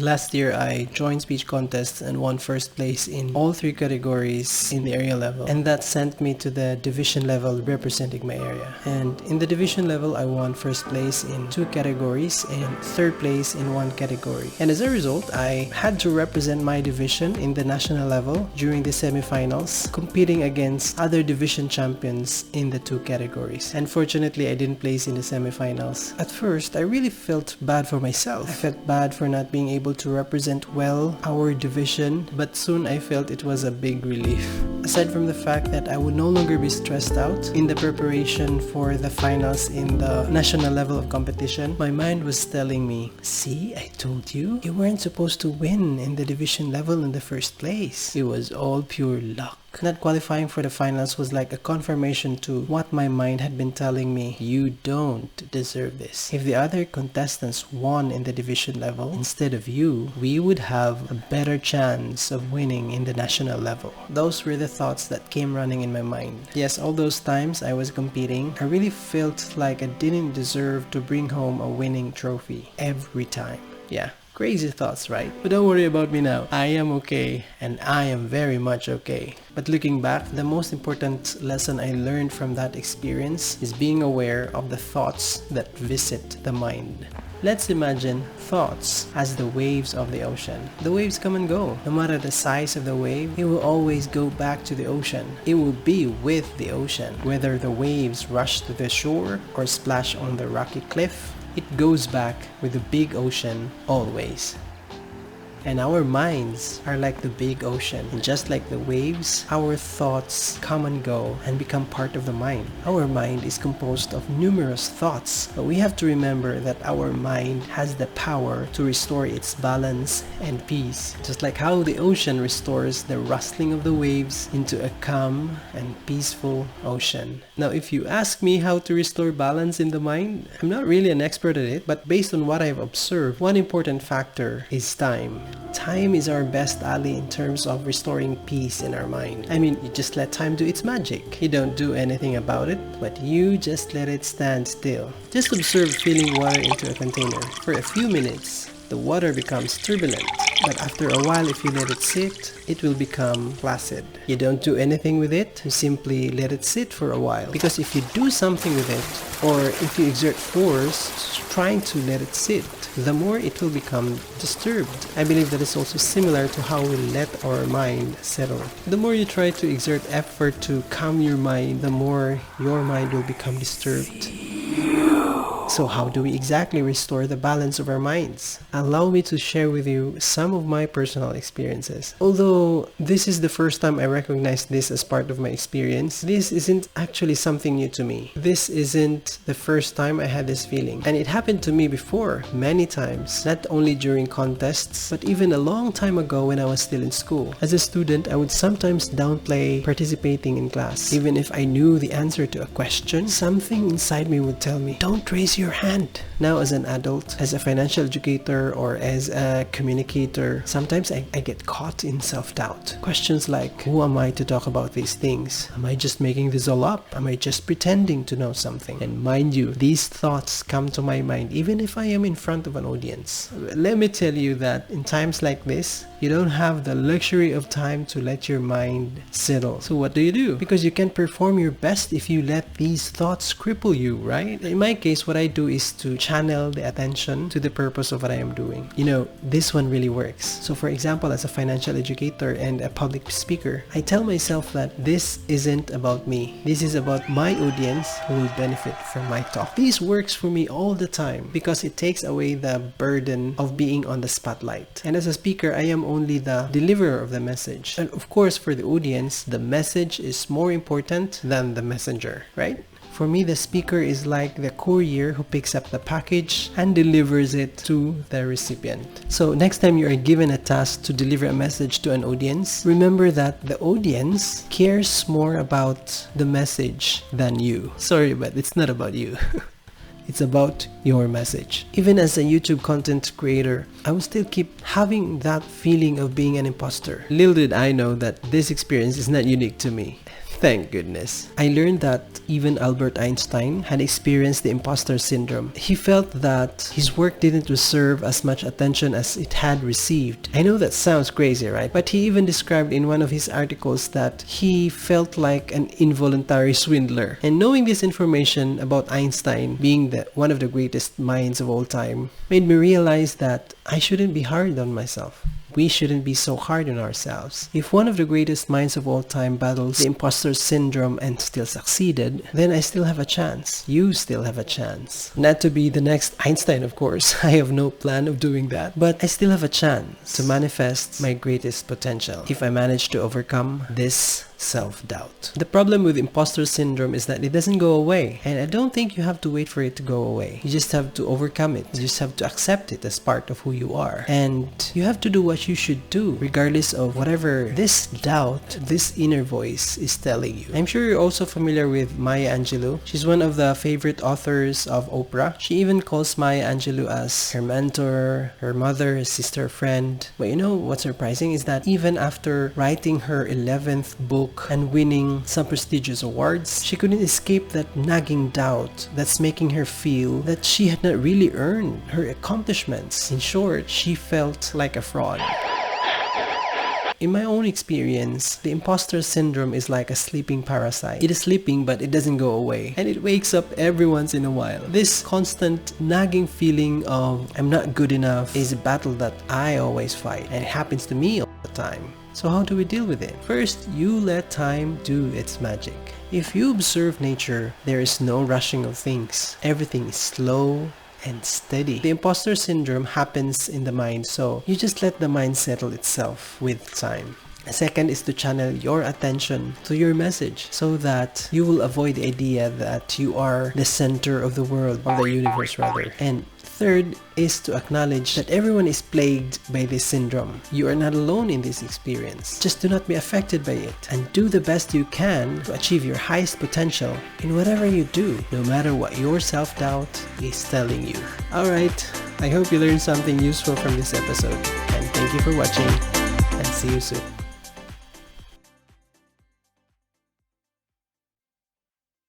Last year, I joined speech contests and won first place in all 3 categories in the area level. And that sent me to the division level representing my area. And in the division level, I won first place in 2 categories and third place in 1 category. And as a result, I had to represent my division in the national level during the semifinals, competing against other division champions in the 2 categories. And fortunately, I didn't place in the semifinals. At first, I really felt bad for myself. I felt bad for not being able to represent well our division, but soon I felt it was a big relief. Aside from the fact that I would no longer be stressed out in the preparation for the finals in the national level of competition, my mind was telling me, see, I told you, you weren't supposed to win in the division level in the first place. It was all pure luck. Not qualifying for the finals was like a confirmation to what my mind had been telling me. You don't deserve this. If the other contestants won in the division level instead of you, we would have a better chance of winning in the national level. Those were the thoughts that came running in my mind. Yes, all those times I was competing, I really felt like I didn't deserve to bring home a winning trophy every time. Yeah. Crazy thoughts, right? But don't worry about me now. I am okay, and I am very much okay. But looking back, the most important lesson I learned from that experience is being aware of the thoughts that visit the mind. Let's imagine thoughts as the waves of the ocean. The waves come and go. No matter the size of the wave, it will always go back to the ocean. It will be with the ocean. Whether the waves rush to the shore or splash on the rocky cliff, it goes back with the big ocean always. And our minds are like the big ocean. And just like the waves, our thoughts come and go and become part of the mind. Our mind is composed of numerous thoughts, but we have to remember that our mind has the power to restore its balance and peace. Just like how the ocean restores the rustling of the waves into a calm and peaceful ocean. Now, if you ask me how to restore balance in the mind, I'm not really an expert at it, but based on what I've observed, one important factor is time. Time is our best ally in terms of restoring peace in our mind. I mean, you just let time do its magic. You don't do anything about it, but you just let it stand still. Just observe filling water into a container. For a few minutes, the water becomes turbulent. But after a while, if you let it sit, it will become placid. You don't do anything with it, you simply let it sit for a while. Because if you do something with it, or if you exert force trying to let it sit, the more it will become disturbed. I believe that is also similar to how we let our mind settle. The more you try to exert effort to calm your mind, the more your mind will become disturbed. So how do we exactly restore the balance of our minds? Allow me to share with you some of my personal experiences. Although this is the first time I recognize this as part of my experience, this isn't actually something new to me. This isn't the first time I had this feeling. And it happened to me before, many times. Not only during contests, but even a long time ago when I was still in school. As a student, I would sometimes downplay participating in class. Even if I knew the answer to a question, something inside me would tell me, don't raise your hand. Now as an adult, as a financial educator or as a communicator, sometimes I get caught in self-doubt. Questions like, who am I to talk about these things? Am I just making this all up? Am I just pretending to know something? And mind you, these thoughts come to my mind even if I am in front of an audience. Let me tell you that in times like this, you don't have the luxury of time to let your mind settle. So what do? Because you can't perform your best if you let these thoughts cripple you, right? In my case, what I do is to channel the attention to the purpose of what I am doing. You know, this one really works. So for example, as a financial educator and a public speaker, I tell myself that this isn't about me. This is about my audience who will benefit from my talk. This works for me all the time because it takes away the burden of being on the spotlight. And as a speaker, I am only the deliverer of the message. And of course, for the audience, the message is more important than the messenger, right? For me, the speaker is like the courier who picks up the package and delivers it to the recipient. So next time you are given a task to deliver a message to an audience, remember that the audience cares more about the message than you. Sorry, but it's not about you. It's about your message. Even as a YouTube content creator, I will still keep having that feeling of being an imposter. Little did I know that this experience is not unique to me. Thank goodness. I learned that even Albert Einstein had experienced the imposter syndrome. He felt that his work didn't deserve as much attention as it had received. I know that sounds crazy, right? But he even described in one of his articles that he felt like an involuntary swindler. And knowing this information about Einstein being one of the greatest minds of all time made me realize that I shouldn't be hard on myself. We shouldn't be so hard on ourselves. If one of the greatest minds of all time battles the imposter syndrome and still succeeded, then I still have a chance. You still have a chance. Not to be the next Einstein, of course. I have no plan of doing that. But I still have a chance to manifest my greatest potential if I manage to overcome this self-doubt. The problem with imposter syndrome is that it doesn't go away, and I don't think you have to wait for it to go away. You just have to overcome it. You just have to accept it as part of who you are, and you have to do what you should do regardless of whatever this doubt, this inner voice is telling you. I'm sure you're also familiar with Maya Angelou. She's one of the favorite authors of Oprah. She even calls Maya Angelou as her mentor, her mother, her sister, friend. But you know what's surprising is that even after writing her 11th book and winning some prestigious awards, she couldn't escape that nagging doubt that's making her feel that she had not really earned her accomplishments. In short, she felt like a fraud. In my own experience, the imposter syndrome is like a sleeping parasite. It is sleeping but it doesn't go away, and it wakes up every once in a while. This constant nagging feeling of I'm not good enough is a battle that I always fight, and it happens to me all the time. So how do we deal with it? First, you let time do its magic. If you observe nature, there is no rushing of things. Everything is slow and steady. The imposter syndrome happens in the mind, so you just let the mind settle itself with time. Second is to channel your attention to your message so that you will avoid the idea that you are the center of the world, of the universe rather. And third is to acknowledge that everyone is plagued by this syndrome. You are not alone in this experience. Just do not be affected by it, and do the best you can to achieve your highest potential in whatever you do, no matter what your self-doubt is telling you. Alright, I hope you learned something useful from this episode, and thank you for watching, and see you soon.